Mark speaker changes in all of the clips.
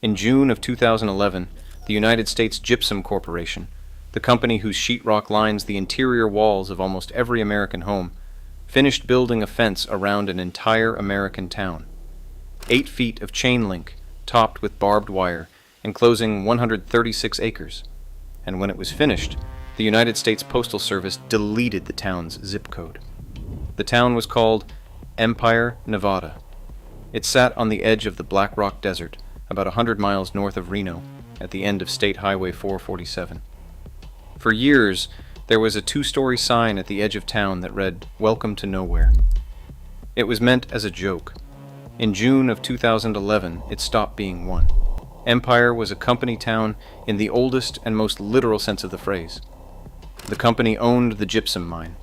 Speaker 1: In June of 2011, the United States Gypsum Corporation, the company whose sheetrock lines the interior walls of almost every American home, finished building a fence around an entire American town. 8 feet of chain link, topped with barbed wire, enclosing 136 acres. And when it was finished, the United States Postal Service deleted the town's zip code. The town was called Empire, Nevada. It sat on the edge of the Black Rock Desert, about 100 miles north of Reno, at the end of State Highway 447. For years, there was a 2-story sign at the edge of town that read, "Welcome to Nowhere." It was meant as a joke. In June of 2011, it stopped being one. Empire was a company town in the oldest and most literal sense of the phrase. The company owned the gypsum mine.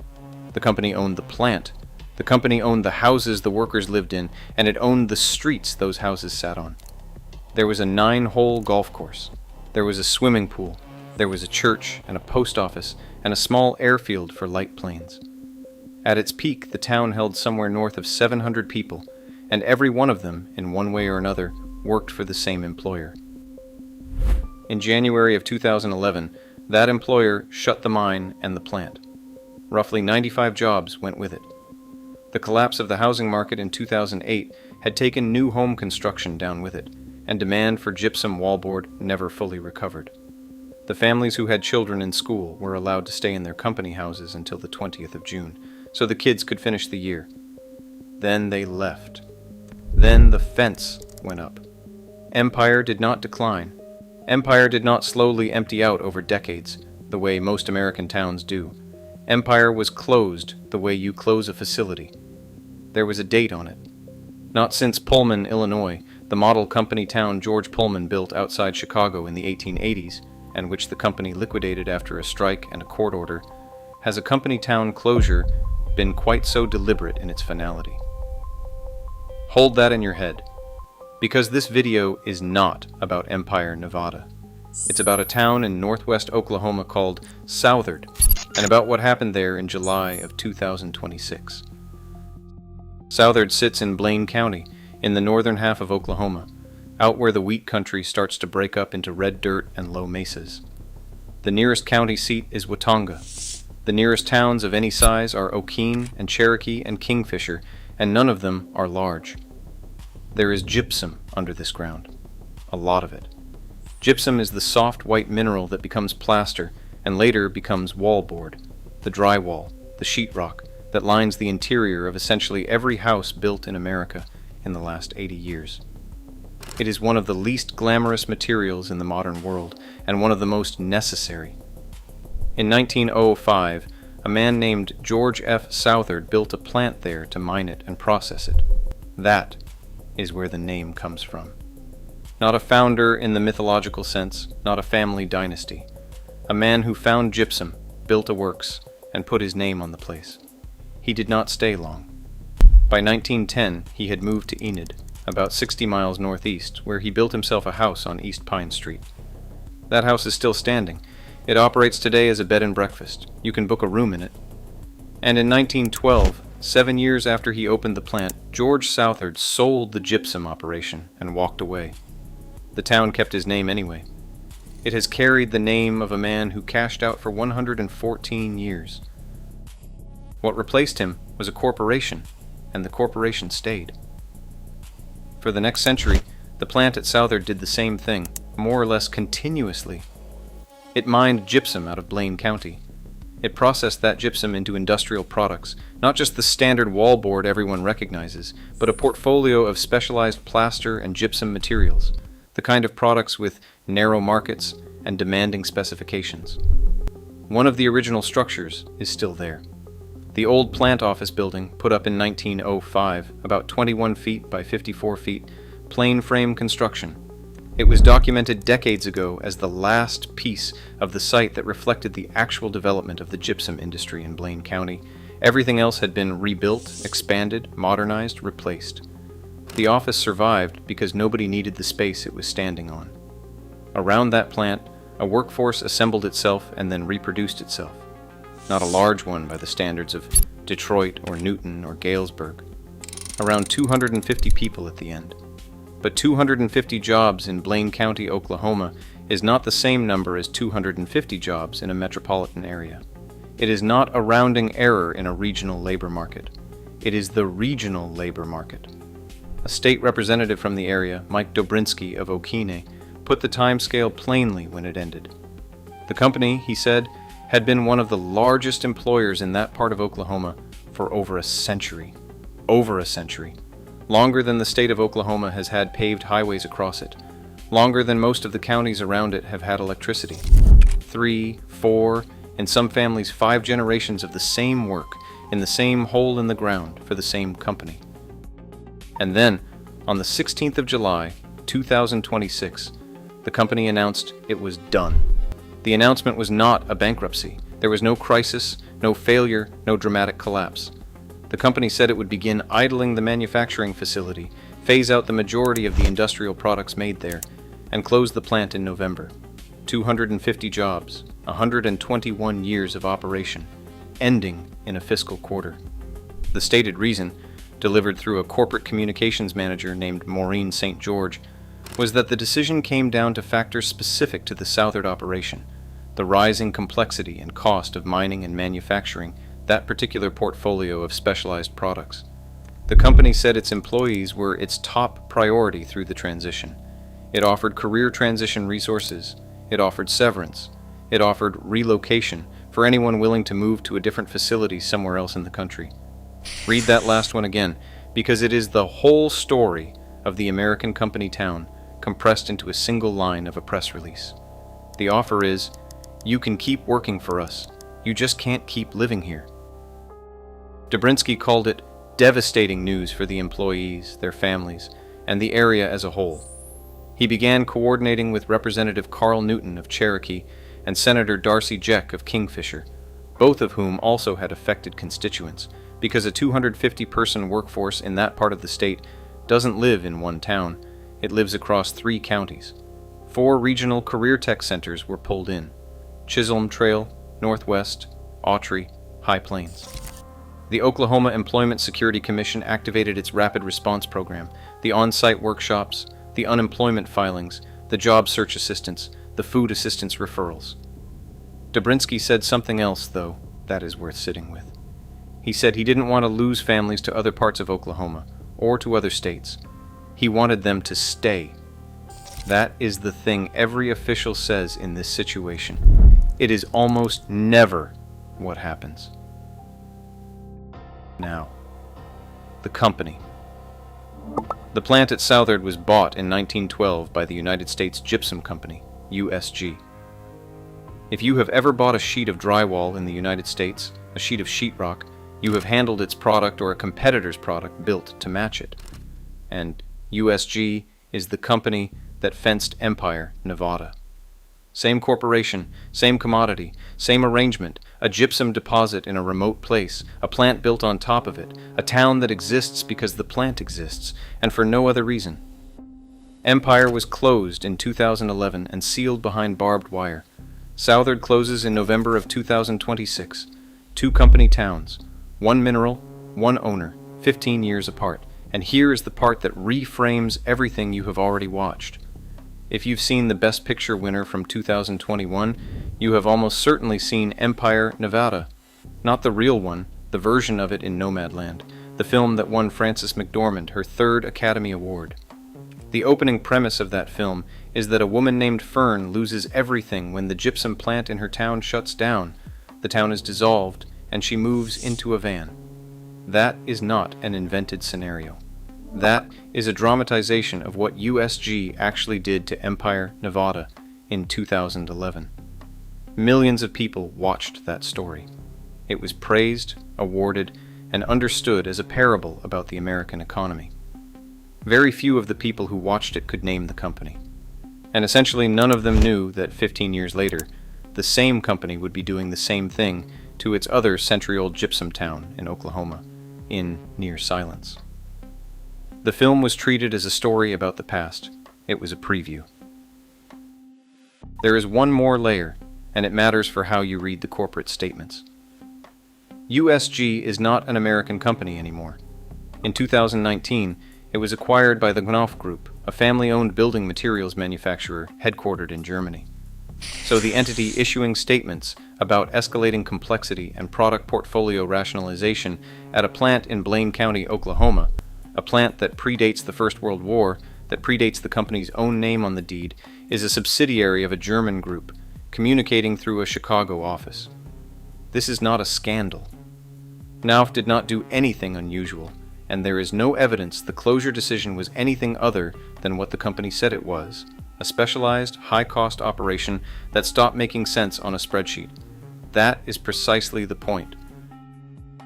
Speaker 1: The company owned the plant. The company owned the houses the workers lived in, and it owned the streets those houses sat on. There was a 9-hole golf course. There was a swimming pool. There was a church and a post office and a small airfield for light planes. At its peak, the town held somewhere north of 700 people, and every one of them, in one way or another, worked for the same employer. In January of 2011, that employer shut the mine and the plant. Roughly 95 jobs went with it. The collapse of the housing market in 2008 had taken new home construction down with it, and demand for gypsum wallboard never fully recovered. The families who had children in school were allowed to stay in their company houses until the 20th of June, so the kids could finish the year. Then they left. Then the fence went up. Empire did not decline. Empire did not slowly empty out over decades, the way most American towns do. Empire was closed the way you close a facility. There was a date on it. Not since Pullman, Illinois, the model company town George Pullman built outside Chicago in the 1880s, and which the company liquidated after a strike and a court order, has a company town closure been quite so deliberate in its finality. Hold that in your head, because this video is not about Empire, Nevada. It's about a town in northwest Oklahoma called Southard, and about what happened there in July of 2026. Southard sits in Blaine County, in the northern half of Oklahoma, out where the wheat country starts to break up into red dirt and low mesas. The nearest county seat is Watonga. The nearest towns of any size are Okeen and Cherokee and Kingfisher, and none of them are large. There is gypsum under this ground. A lot of it. Gypsum is the soft white mineral that becomes plaster and later becomes wallboard, the drywall, the sheetrock that lines the interior of essentially every house built in America in the last 80 years. It is one of the least glamorous materials in the modern world, and one of the most necessary. In 1905, a man named George F. Southard built a plant there to mine it and process it. That is where the name comes from. Not a founder in the mythological sense, not a family dynasty. A man who found gypsum, built a works, and put his name on the place. He did not stay long. By 1910, he had moved to Enid, about 60 miles northeast, where he built himself a house on East Pine Street. That house is still standing. It operates today as a bed and breakfast. You can book a room in it. And in 1912, 7 years after he opened the plant, George Southard sold the gypsum operation and walked away. The town kept his name anyway. It has carried the name of a man who cashed out for 114 years. What replaced him was a corporation, and the corporation stayed. For the next century, the plant at Southard did the same thing, more or less continuously. It mined gypsum out of Blaine County. It processed that gypsum into industrial products, not just the standard wallboard everyone recognizes, but a portfolio of specialized plaster and gypsum materials, the kind of products with narrow markets and demanding specifications. One of the original structures is still there. The old plant office building, put up in 1905, about 21 feet by 54 feet, plain frame construction. It was documented decades ago as the last piece of the site that reflected the actual development of the gypsum industry in Blaine County. Everything else had been rebuilt, expanded, modernized, replaced. The office survived because nobody needed the space it was standing on. Around that plant, a workforce assembled itself and then reproduced itself. Not a large one by the standards of Detroit or Newton or Galesburg. Around 250 people at the end. But 250 jobs in Blaine County, Oklahoma is not the same number as 250 jobs in a metropolitan area. It is not a rounding error in a regional labor market. It is the regional labor market. A state representative from the area, Mike Dobrinsky of Okine, put the timescale plainly when it ended. The company, he said, had been one of the largest employers in that part of Oklahoma for over a century. Over a century. Longer than the state of Oklahoma has had paved highways across it. Longer than most of the counties around it have had electricity. 3, 4, in some families 5 generations of the same work, in the same hole in the ground for the same company. And then, on the 16th of July, 2026, the company announced it was done. The announcement was not a bankruptcy. There was no crisis, no failure, no dramatic collapse. The company said it would begin idling the manufacturing facility, phase out the majority of the industrial products made there, and close the plant in November. 250 jobs, 121 years of operation, ending in a fiscal quarter. The stated reason, delivered through a corporate communications manager named Maureen St. George, was that the decision came down to factors specific to the Southard operation, the rising complexity and cost of mining and manufacturing that particular portfolio of specialized products. The company said its employees were its top priority through the transition. It offered career transition resources. It offered severance. It offered relocation for anyone willing to move to a different facility somewhere else in the country. Read that last one again, because it is the whole story of the American company town compressed into a single line of a press release. The offer is, you can keep working for us. You just can't keep living here. Dobrinsky called it devastating news for the employees, their families, and the area as a whole. He began coordinating with Representative Carl Newton of Cherokee and Senator Darcy Jeck of Kingfisher, both of whom also had affected constituents, because a 250-person workforce in that part of the state doesn't live in one town. It lives across 3 counties. 4 regional career tech centers were pulled in: Chisholm Trail, Northwest, Autry, High Plains. The Oklahoma Employment Security Commission activated its rapid response program, the on-site workshops, the unemployment filings, the job search assistance, the food assistance referrals. Dobrinsky said something else, though, that is worth sitting with. He said he didn't want to lose families to other parts of Oklahoma, or to other states. He wanted them to stay. That is the thing every official says in this situation. It is almost never what happens. Now, the company. The plant at Southard was bought in 1912 by the United States Gypsum Company, USG. If you have ever bought a sheet of drywall in the United States, a sheet of sheetrock, you have handled its product or a competitor's product built to match it. And USG is the company that fenced Empire, Nevada. Same corporation, same commodity, same arrangement, a gypsum deposit in a remote place, a plant built on top of it, a town that exists because the plant exists, and for no other reason. Empire was closed in 2011 and sealed behind barbed wire. Southard closes in November of 2026. 2 company towns, 1 mineral, 1 owner, 15 years apart. And here is the part that reframes everything you have already watched. If you've seen the Best Picture winner from 2021, you have almost certainly seen Empire, Nevada. Not the real one, the version of it in Nomadland, the film that won Frances McDormand her 3rd Academy Award. The opening premise of that film is that a woman named Fern loses everything when the gypsum plant in her town shuts down. The town is dissolved, and she moves into a van. That is not an invented scenario. That is a dramatization of what USG actually did to Empire, Nevada in 2011. Millions of people watched that story. It was praised, awarded, and understood as a parable about the American economy. Very few of the people who watched it could name the company. And essentially none of them knew that 15 years later, the same company would be doing the same thing to its other century-old gypsum town in Oklahoma, in near silence. The film was treated as a story about the past. It was a preview. There is one more layer, and it matters for how you read the corporate statements. USG is not an American company anymore. In 2019, It was acquired by the Knauf Group, a family-owned building materials manufacturer headquartered in Germany. So the entity issuing statements about escalating complexity and product portfolio rationalization at a plant in Blaine County, Oklahoma, a plant that predates the First World War, that predates the company's own name on the deed, is a subsidiary of a German group, communicating through a Chicago office. This is not a scandal. Knauf did not do anything unusual, and there is no evidence the closure decision was anything other than what the company said it was, a specialized, high-cost operation that stopped making sense on a spreadsheet. That is precisely the point.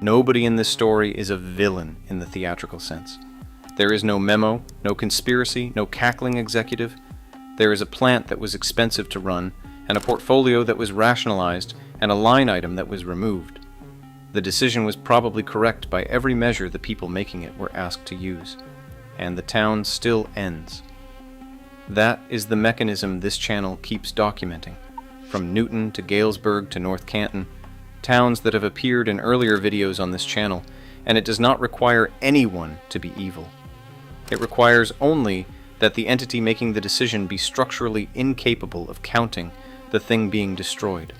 Speaker 1: Nobody in this story is a villain in the theatrical sense. There is no memo, no conspiracy, no cackling executive. There is a plant that was expensive to run, and a portfolio that was rationalized, and a line item that was removed. The decision was probably correct by every measure the people making it were asked to use, and the town still ends. That is the mechanism this channel keeps documenting, from Newton to Galesburg to North Canton, towns that have appeared in earlier videos on this channel, and it does not require anyone to be evil. It requires only that the entity making the decision be structurally incapable of counting the thing being destroyed.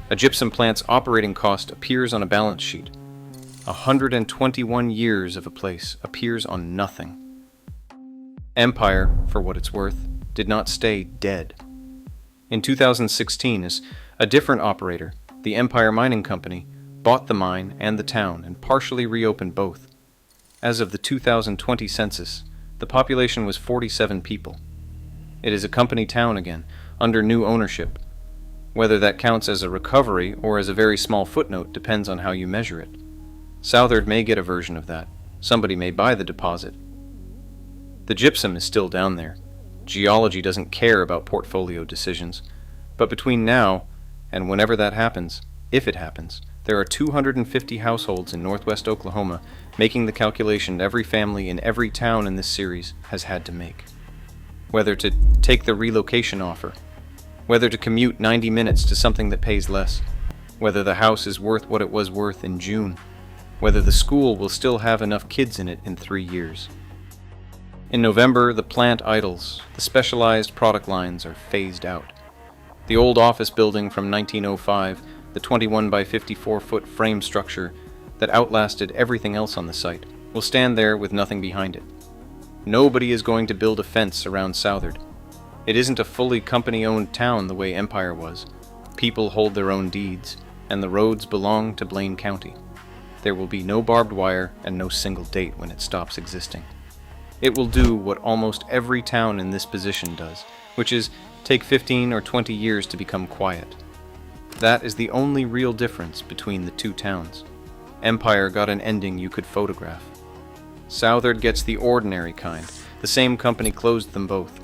Speaker 1: A gypsum plant's operating cost appears on a balance sheet. 121 years of a place appears on nothing. Empire, for what it's worth, did not stay dead. In 2016, as a different operator, the Empire Mining Company, bought the mine and the town and partially reopened both. As of the 2020 census, the population was 47 people. It is a company town again, under new ownership. Whether that counts as a recovery or as a very small footnote depends on how you measure it. Southard may get a version of that. Somebody may buy the deposit. The gypsum is still down there. Geology doesn't care about portfolio decisions. But between now and whenever that happens, if it happens, there are 250 households in northwest Oklahoma making the calculation every family in every town in this series has had to make. Whether to take the relocation offer, whether to commute 90 minutes to something that pays less, whether the house is worth what it was worth in June, whether the school will still have enough kids in it in 3 years. In November, the plant idles, the specialized product lines are phased out. The old office building from 1905, the 21 by 54 foot frame structure that outlasted everything else on the site, will stand there with nothing behind it. Nobody is going to build a fence around Southard. It isn't a fully company-owned town the way Empire was. People hold their own deeds, and the roads belong to Blaine County. There will be no barbed wire and no single date when it stops existing. It will do what almost every town in this position does, which is take 15 or 20 years to become quiet. That is the only real difference between the two towns. Empire got an ending you could photograph. Southard gets the ordinary kind. The same company closed them both.